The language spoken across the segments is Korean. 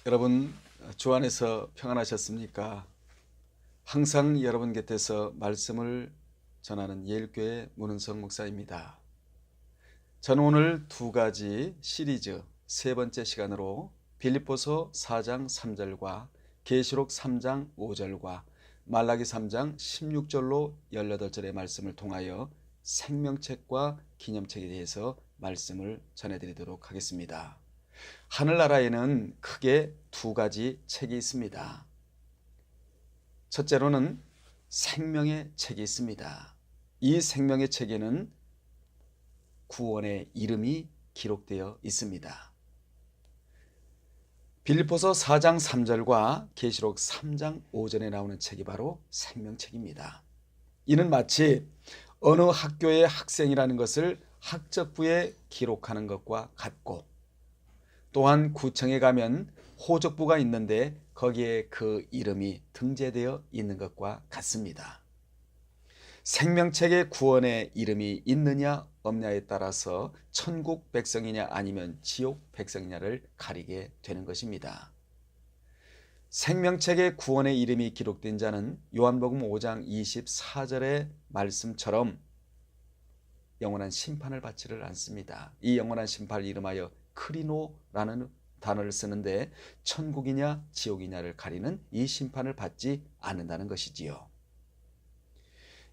여러분 주 안에서 평안하셨습니까? 항상 여러분 곁에서 말씀을 전하는 예일교회 문은성 목사입니다. 저는 오늘 두 가지 시리즈 세 번째 시간으로 빌립보서 4장 3절과 계시록 3장 5절과 말라기 3장 16절로 18절의 말씀을 통하여 생명책과 기념책에 대해서 말씀을 전해드리도록 하겠습니다. 하늘나라에는 크게 두 가지 책이 있습니다. 첫째로는 생명의 책이 있습니다. 이 생명의 책에는 구원의 이름이 기록되어 있습니다. 빌립보서 4장 3절과 계시록 3장 5절에 나오는 책이 바로 생명책입니다. 이는 마치 어느 학교의 학생이라는 것을 학적부에 기록하는 것과 같고, 또한 구청에 가면 호적부가 있는데 거기에 그 이름이 등재되어 있는 것과 같습니다. 생명책에 구원의 이름이 있느냐 없냐에 따라서 천국 백성이냐 아니면 지옥 백성이냐를 가리게 되는 것입니다. 생명책에 구원의 이름이 기록된 자는 요한복음 5장 24절의 말씀처럼 영원한 심판을 받지를 않습니다. 이 영원한 심판을 이름하여 크리노라는 단어를 쓰는데 천국이냐 지옥이냐를 가리는 이 심판을 받지 않는다는 것이지요.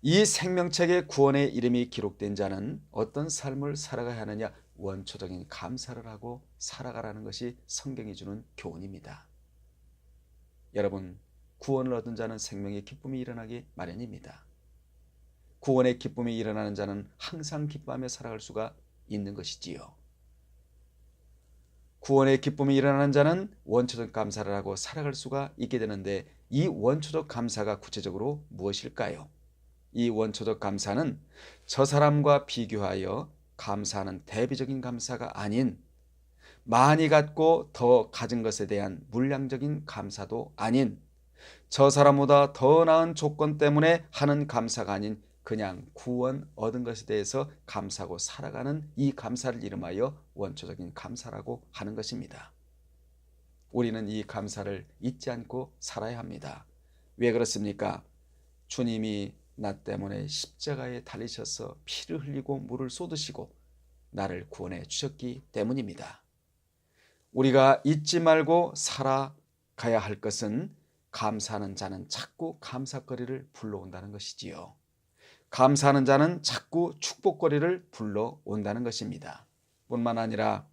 이 생명책에 구원의 이름이 기록된 자는 어떤 삶을 살아가야 하느냐, 원초적인 감사를 하고 살아가라는 것이 성경이 주는 교훈입니다. 여러분, 구원을 얻은 자는 생명의 기쁨이 일어나기 마련입니다. 구원의 기쁨이 일어나는 자는 항상 기뻐하며 살아갈 수가 있는 것이지요. 구원의 기쁨이 일어나는 자는 원초적 감사를 하고 살아갈 수가 있게 되는데, 이 원초적 감사가 구체적으로 무엇일까요? 이 원초적 감사는 저 사람과 비교하여 감사하는 대비적인 감사가 아닌, 많이 갖고 더 가진 것에 대한 물량적인 감사도 아닌, 저 사람보다 더 나은 조건 때문에 하는 감사가 아닌 그냥 구원 얻은 것에 대해서 감사하고 살아가는 이 감사를 이름하여 원초적인 감사라고 하는 것입니다. 우리는 이 감사를 잊지 않고 살아야 합니다. 왜 그렇습니까? 주님이 나 때문에 십자가에 달리셔서 피를 흘리고 물을 쏟으시고 나를 구원해 주셨기 때문입니다. 우리가 잊지 말고 살아가야 할 것은 감사하는 자는 자꾸 감사거리를 불러온다는 것이지요. 감사하는 자는 자꾸 축복거리를 불러온다는 것입니다. 뿐만 아니라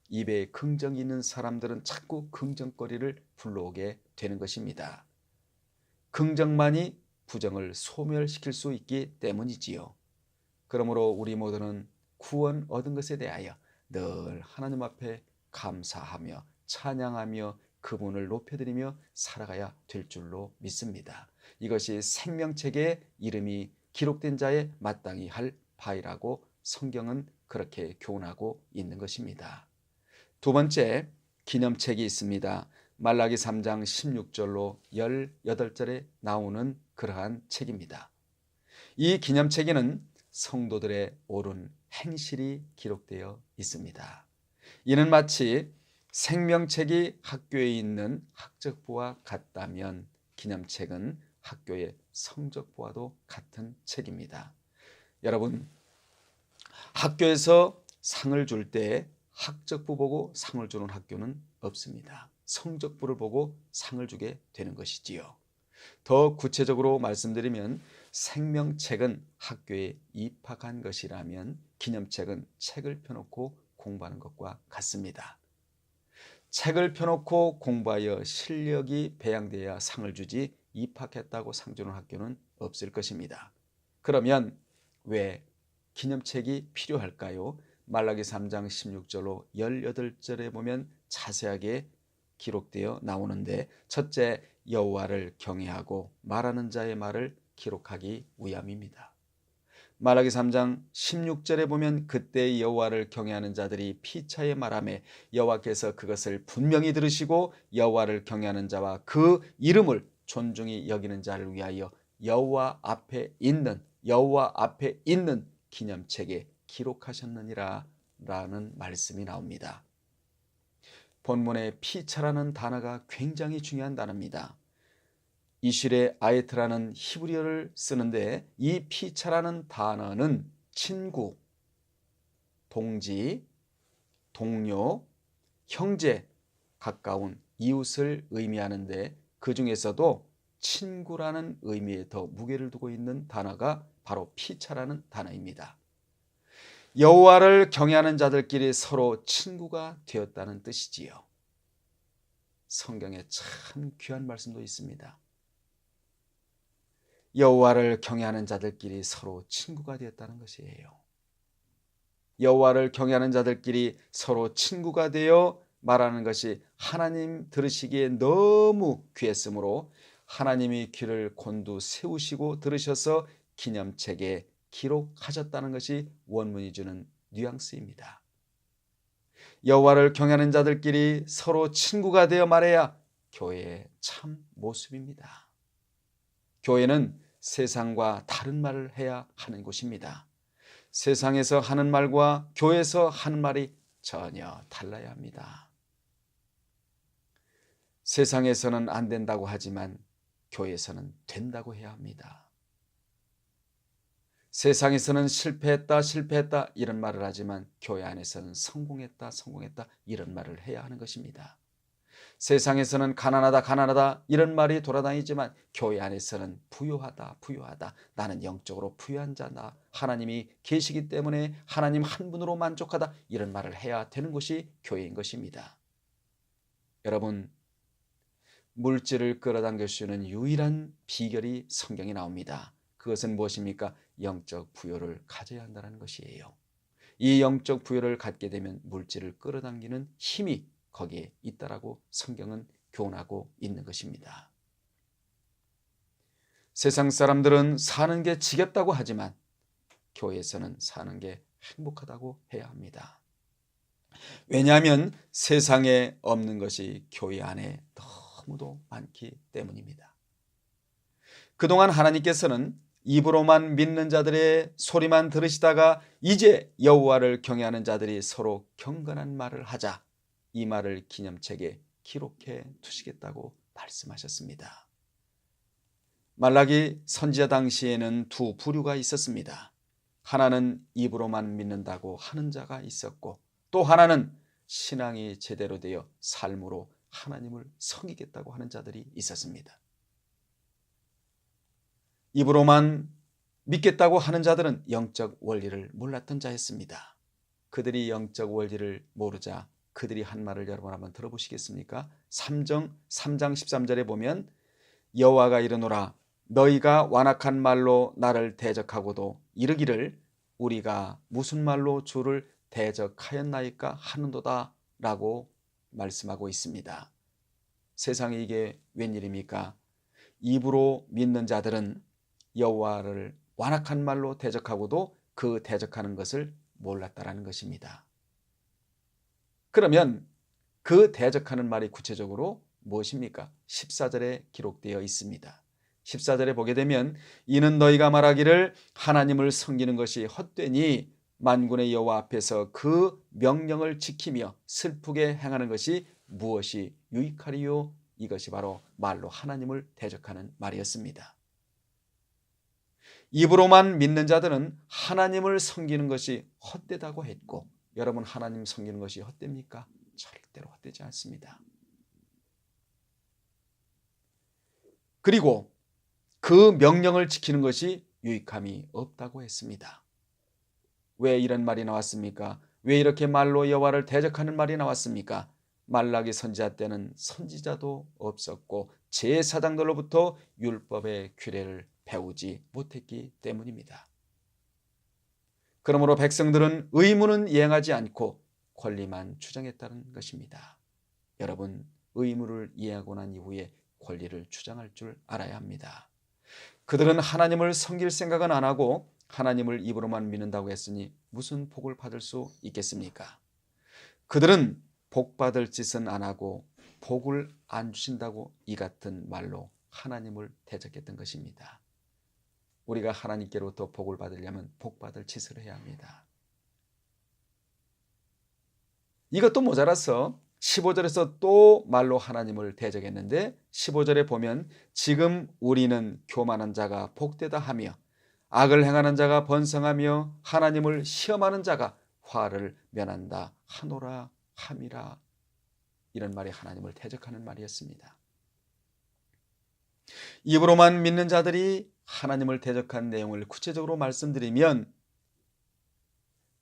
입에 긍정이 있는 사람들은 자꾸 긍정거리를 불러오게 되는 것입니다. 긍정만이 부정을 소멸시킬 수 있기 때문이지요. 그러므로 우리 모두는 구원 얻은 것에 대하여 늘 하나님 앞에 감사하며 찬양하며 그분을 높여드리며 살아가야 될 줄로 믿습니다. 이것이 생명책의 이름이 기록된 자에 마땅히 할 바이라고 성경은 그렇게 교훈하고 있는 것입니다. 두 번째, 기념책이 있습니다. 말라기 3장 16절로 18절에 나오는 그러한 책입니다. 이 기념책에는 성도들의 옳은 행실이 기록되어 있습니다. 이는 마치 생명책이 학교에 있는 학적부와 같다면 기념책은 학교의 성적부와도 같은 책입니다. 여러분, 학교에서 상을 줄 때 학적부 보고 상을 주는 학교는 없습니다. 성적부를 보고 상을 주게 되는 것이지요. 더 구체적으로 말씀드리면 생명책은 학교에 입학한 것이라면 기념책은 책을 펴놓고 공부하는 것과 같습니다. 책을 펴놓고 공부하여 실력이 배양되어야 상을 주지 입학했다고 상 주는 학교는 없을 것입니다. 그러면 왜 기념책이 필요할까요? 말라기 3장 16절로 18절에 보면 자세하게 기록되어 나오는데, 첫째, 여호와를 경외하고 말하는 자의 말을 기록하기 위함입니다. 말라기 3장 16절에 보면 그때 여호와를 경외하는 자들이 피차에 말하매 여호와께서 그것을 분명히 들으시고 여호와를 경외하는 자와 그 이름을 존중히 여기는 자를 위하여 여호와 앞에 있는 기념책에 기록하셨느니라 라는 말씀이 나옵니다. 본문의 피차라는 단어가 굉장히 중요한 단어입니다. 이실의 아예트라는 히브리어를 쓰는데 이 피차라는 단어는 친구, 동지, 동료, 형제, 가까운 이웃을 의미하는데 그 중에서도 친구라는 의미에 더 무게를 두고 있는 단어가 바로 피차라는 단어입니다. 여호와를 경외하는 자들끼리 서로 친구가 되었다는 뜻이지요. 성경에 참 귀한 말씀도 있습니다. 여호와를 경외하는 자들끼리 서로 친구가 되었다는 것이에요. 여호와를 경외하는 자들끼리 서로 친구가 되어 말하는 것이 하나님 들으시기에 너무 귀했으므로 하나님이 귀를 곤두 세우시고 들으셔서 기념책에 기록하셨다는 것이 원문이 주는 뉘앙스입니다. 여호와를 경외하는 자들끼리 서로 친구가 되어 말해야 교회의 참 모습입니다. 교회는 세상과 다른 말을 해야 하는 곳입니다. 세상에서 하는 말과 교회에서 하는 말이 전혀 달라야 합니다. 세상에서는 안 된다고 하지만 교회에서는 된다고 해야 합니다. 세상에서는 실패했다 이런 말을 하지만 교회 안에서는 성공했다 이런 말을 해야 하는 것입니다. 세상에서는 가난하다 이런 말이 돌아다니지만 교회 안에서는 부유하다 나는 영적으로 부유한 자다, 하나님이 계시기 때문에 하나님 한 분으로 만족하다 이런 말을 해야 되는 것이 교회인 것입니다. 여러분, 물질을 끌어당길 수 있는 유일한 비결이 성경에 나옵니다. 그것은 무엇입니까? 영적 부여를 가져야 한다는 것이에요. 이 영적 부여를 갖게 되면 물질을 끌어당기는 힘이 거기에 있다라고 성경은 교훈하고 있는 것입니다. 세상 사람들은 사는 게 지겹다고 하지만 교회에서는 사는 게 행복하다고 해야 합니다. 왜냐하면 세상에 없는 것이 교회 안에 너무도 많기 때문입니다. 그동안 하나님께서는 입으로만 믿는 자들의 소리만 들으시다가 이제 여호와를 경외하는 자들이 서로 경건한 말을 하자, 이 말을 기념책에 기록해 두시겠다고 말씀하셨습니다. 말라기 선지자 당시에는 두 부류가 있었습니다. 하나는 입으로만 믿는다고 하는 자가 있었고, 또 하나는 신앙이 제대로 되어 삶으로 하나님을 섬기겠다고 하는 자들이 있었습니다. 입으로만 믿겠다고 하는 자들은 영적 원리를 몰랐던 자였습니다. 그들이 영적 원리를 모르자 그들이 한 말을 여러분 한번 들어보시겠습니까? 3장 13절에 보면 여호와가 이르노라 너희가 완악한 말로 나를 대적하고도 이르기를 우리가 무슨 말로 주를 대적하였나이까 하는도다 라고 말씀하고 있습니다. 세상에 이게 웬일입니까? 입으로 믿는 자들은 여호와를 완악한 말로 대적하고도 그 대적하는 것을 몰랐다라는 것입니다. 그러면 그 대적하는 말이 구체적으로 무엇입니까? 14절에 기록되어 있습니다. 14절에 보게 되면 이는 너희가 말하기를 하나님을 섬기는 것이 헛되니 만군의 여호와 앞에서 그 명령을 지키며 슬프게 행하는 것이 무엇이 유익하리요? 이것이 바로 말로 하나님을 대적하는 말이었습니다. 입으로만 믿는 자들은 하나님을 섬기는 것이 헛되다고 했고, 여러분 하나님 섬기는 것이 헛됩니까? 절대로 헛되지 않습니다. 그리고 그 명령을 지키는 것이 유익함이 없다고 했습니다. 왜 이런 말이 나왔습니까? 왜 이렇게 말로 여호와를 대적하는 말이 나왔습니까? 말라기 선지자 때는 선지자도 없었고 제사장들로부터 율법의 규례를 배우지 못했기 때문입니다. 그러므로 백성들은 의무는 이행하지 않고 권리만 주장했다는 것입니다. 여러분, 의무를 이행하고 난 이후에 권리를 주장할 줄 알아야 합니다. 그들은 하나님을 섬길 생각은 안 하고 하나님을 입으로만 믿는다고 했으니 무슨 복을 받을 수 있겠습니까? 그들은 복 받을 짓은 안 하고 복을 안 주신다고 이 같은 말로 하나님을 대적했던 것입니다. 우리가 하나님께로부터 복을 받으려면 복 받을 짓을 해야 합니다. 이것도 모자라서 15절에서 또 말로 하나님을 대적했는데 15절에 보면 지금 우리는 교만한 자가 복되다 하며 악을 행하는 자가 번성하며 하나님을 시험하는 자가 화를 면한다 하노라 함이라. 이런 말이 하나님을 대적하는 말이었습니다. 입으로만 믿는 자들이 하나님을 대적한 내용을 구체적으로 말씀드리면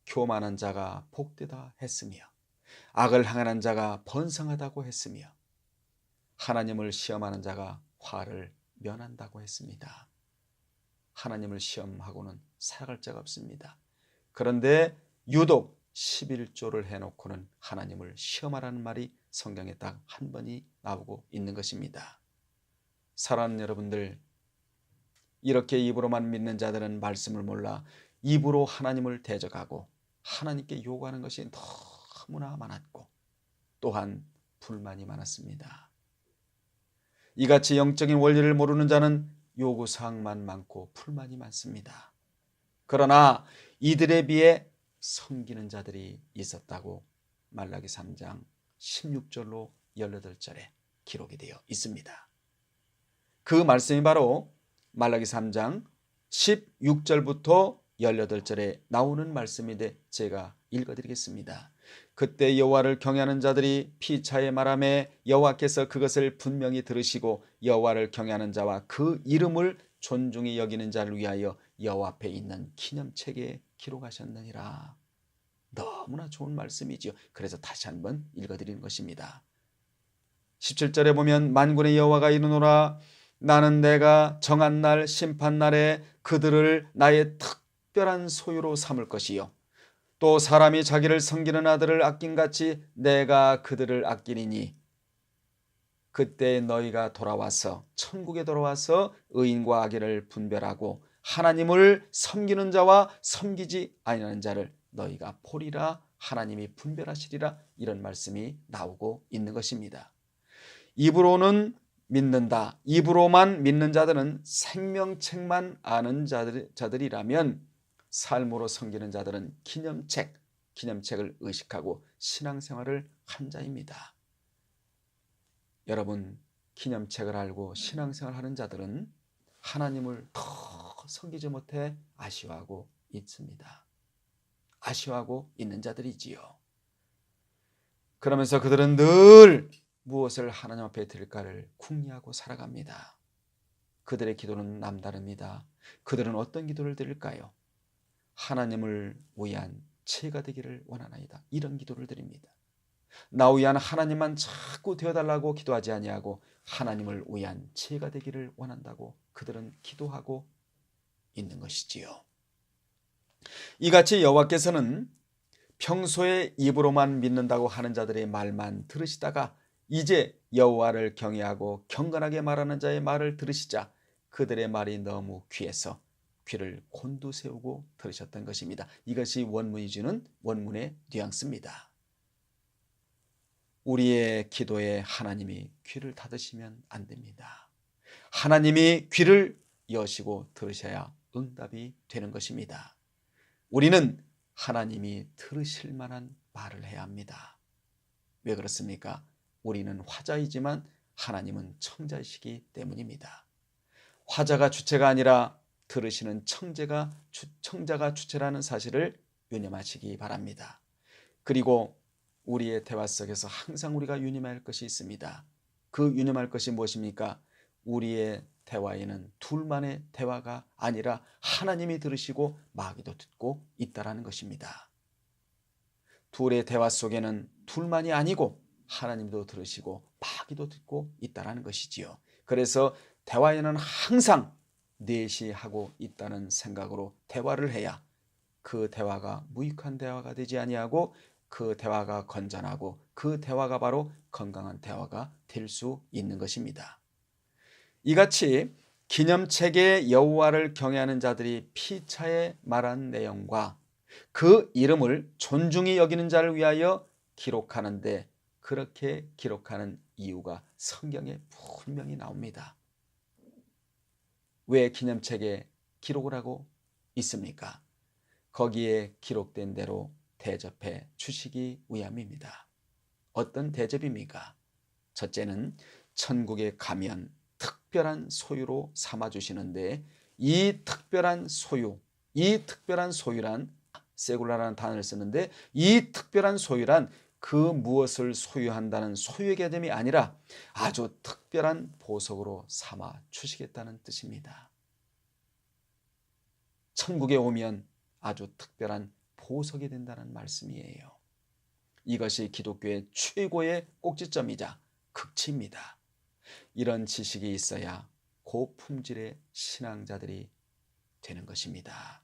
교만한 자가 복되다 했으며 악을 행하는 자가 번성하다고 했으며 하나님을 시험하는 자가 화를 면한다고 했습니다. 하나님을 시험하고는 살아갈 자가 없습니다. 그런데 유독 11조를 해놓고는 하나님을 시험하라는 말이 성경에 딱 한 번이 나오고 있는 것입니다. 사랑하는 여러분들, 이렇게 입으로만 믿는 자들은 말씀을 몰라 입으로 하나님을 대적하고 하나님께 요구하는 것이 너무나 많았고 또한 불만이 많았습니다. 이같이 영적인 원리를 모르는 자는 요구사항만 많고 불만이 많습니다. 그러나 이들에 비해 섬기는 자들이 있었다고 말라기 3장 16절로 18절에 기록이 되어 있습니다. 그 말씀이 바로 말라기 3장 16절부터 18절에 나오는 말씀인데 제가 읽어드리겠습니다. 그때 여호와를 경외하는 자들이 피차에 말하매 여호와께서 그것을 분명히 들으시고 여호와를 경외하는 자와 그 이름을 존중히 여기는 자를 위하여 여호와 앞에 있는 기념책에 기록하셨느니라. 너무나 좋은 말씀이지요. 그래서 다시 한번 읽어드리는 것입니다. 17절에 보면 만군의 여호와가 이르노라 나는 내가 정한 날 심판날에 그들을 나의 특별한 소유로 삼을 것이요 또 사람이 자기를 섬기는 아들을 아낀같이 내가 그들을 아끼리니 그때 너희가 돌아와서 천국에 돌아와서 의인과 악인을 분별하고 하나님을 섬기는 자와 섬기지 아니하는 자를 너희가 보리라. 하나님이 분별하시리라. 이런 말씀이 나오고 있는 것입니다. 입으로는 믿는다. 입으로만 믿는 자들은 생명책만 아는 자들이라면 삶으로 섬기는 자들은 기념책을 의식하고 신앙생활을 한 자입니다. 여러분, 기념책을 알고 신앙생활하는 자들은 하나님을 더 섬기지 못해 아쉬워하고 있습니다. 아쉬워하고 있는 자들이지요. 그러면서 그들은 늘 무엇을 하나님 앞에 드릴까를 궁리하고 살아갑니다. 그들의 기도는 남다릅니다. 그들은 어떤 기도를 드릴까요? 하나님을 위한 체가 되기를 원하나이다. 이런 기도를 드립니다. 나 위한 하나님만 자꾸 되어달라고 기도하지 아니하고 하나님을 위한 체가 되기를 원한다고 그들은 기도하고 있는 것이지요. 이같이 여호와께서는 평소에 입으로만 믿는다고 하는 자들의 말만 들으시다가 이제 여호와를 경외하고 경건하게 말하는 자의 말을 들으시자 그들의 말이 너무 귀해서 귀를 곤두세우고 들으셨던 것입니다. 이것이 원문이 주는 원문의 뉘앙스입니다. 우리의 기도에 하나님이 귀를 닫으시면 안 됩니다. 하나님이 귀를 여시고 들으셔야 응답이 되는 것입니다. 우리는 하나님이 들으실 만한 말을 해야 합니다. 왜 그렇습니까? 우리는 화자이지만 하나님은 청자이시기 때문입니다. 화자가 주체가 아니라 들으시는 청자가 주체라는 사실을 유념하시기 바랍니다. 그리고 우리의 대화 속에서 항상 우리가 유념할 것이 있습니다. 그 유념할 것이 무엇입니까? 우리의 대화에는 둘만의 대화가 아니라 하나님이 들으시고 마귀도 듣고 있다라는 것입니다. 둘의 대화 속에는 둘만이 아니고 하나님도 들으시고 마귀도 듣고 있다라는 것이지요. 그래서 대화에는 항상 넷이 하고 있다는 생각으로 대화를 해야 그 대화가 무익한 대화가 되지 아니하고 그 대화가 건전하고 그 대화가 바로 건강한 대화가 될 수 있는 것입니다. 이같이 기념책에 여호와를 경외하는 자들이 피차에 말한 내용과 그 이름을 존중히 여기는 자를 위하여 기록하는데 그렇게 기록하는 이유가 성경에 분명히 나옵니다. 왜 기념책에 기록을 하고 있습니까? 거기에 기록된 대로 대접해 주시기 위함입니다. 어떤 대접입니까? 첫째는 천국에 가면 특별한 소유로 삼아주시는데, 이 특별한 소유란 세굴라라는 단어를 쓰는데, 이 특별한 소유란 그 무엇을 소유한다는 소유의 개념이 아니라 아주 특별한 보석으로 삼아 주시겠다는 뜻입니다. 천국에 오면 아주 특별한 보석이 된다는 말씀이에요. 이것이 기독교의 최고의 꼭지점이자 극치입니다. 이런 지식이 있어야 고품질의 신앙자들이 되는 것입니다.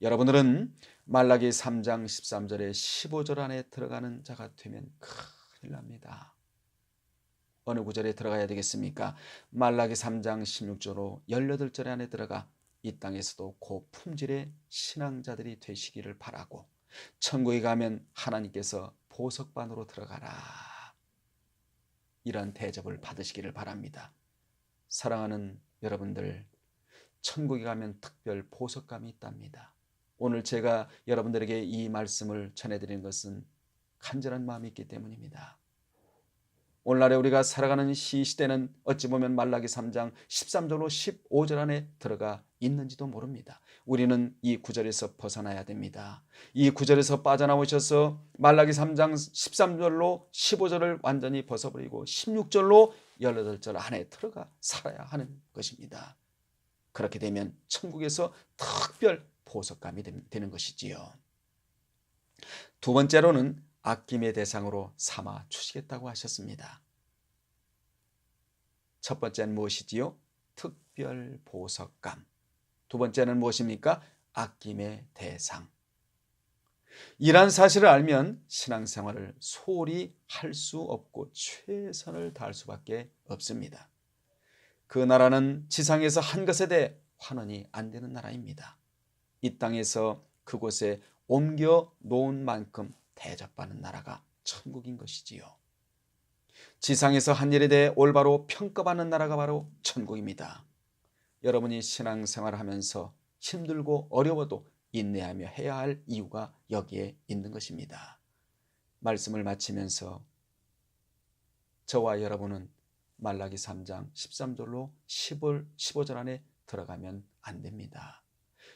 여러분들은 말라기 3장 13절에 15절 안에 들어가는 자가 되면 큰일 납니다. 어느 구절에 들어가야 되겠습니까? 말라기 3장 16절로 18절 안에 들어가 이 땅에서도 고품질의 신앙자들이 되시기를 바라고, 천국에 가면 하나님께서 보석반으로 들어가라, 이런 대접을 받으시기를 바랍니다. 사랑하는 여러분들, 천국에 가면 특별 보석감이 있답니다. 오늘 제가 여러분들에게 이 말씀을 전해드리는 것은 간절한 마음이 있기 때문입니다. 오늘날에 우리가 살아가는 이 시대는 어찌 보면 말라기 3장 13절로 15절 안에 들어가 있는지도 모릅니다. 우리는 이 구절에서 벗어나야 됩니다. 이 구절에서 빠져나오셔서 말라기 3장 13절로 15절을 완전히 벗어버리고 16절로 18절 안에 들어가 살아야 하는 것입니다. 그렇게 되면 천국에서 특별 보석감이 되는 것이지요. 두 번째로는 아낌의 대상으로 삼아 주시겠다고 하셨습니다. 첫 번째는 무엇이지요? 특별 보석감. 두 번째는 무엇입니까? 아낌의 대상. 이란 사실을 알면 신앙생활을 소홀히 할 수 없고 최선을 다할 수밖에 없습니다. 그 나라는 지상에서 한 것에 대해 환원이 안 되는 나라입니다. 이 땅에서 그곳에 옮겨 놓은 만큼 대접받는 나라가 천국인 것이지요. 지상에서 한 일에 대해 올바로 평가받는 나라가 바로 천국입니다. 여러분이 신앙생활을 하면서 힘들고 어려워도 인내하며 해야 할 이유가 여기에 있는 것입니다. 말씀을 마치면서 저와 여러분은 말라기 3장 13절로 15절 안에 들어가면 안 됩니다.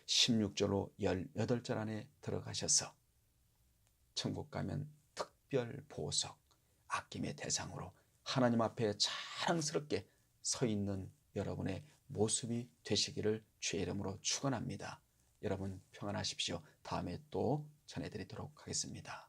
16절로 18절 안에 들어가셔서 천국 가면 특별 보석, 아낌의 대상으로 하나님 앞에 자랑스럽게 서 있는 여러분의 모습이 되시기를 주의 이름으로 축원합니다. 여러분 평안하십시오. 다음에 또 전해드리도록 하겠습니다.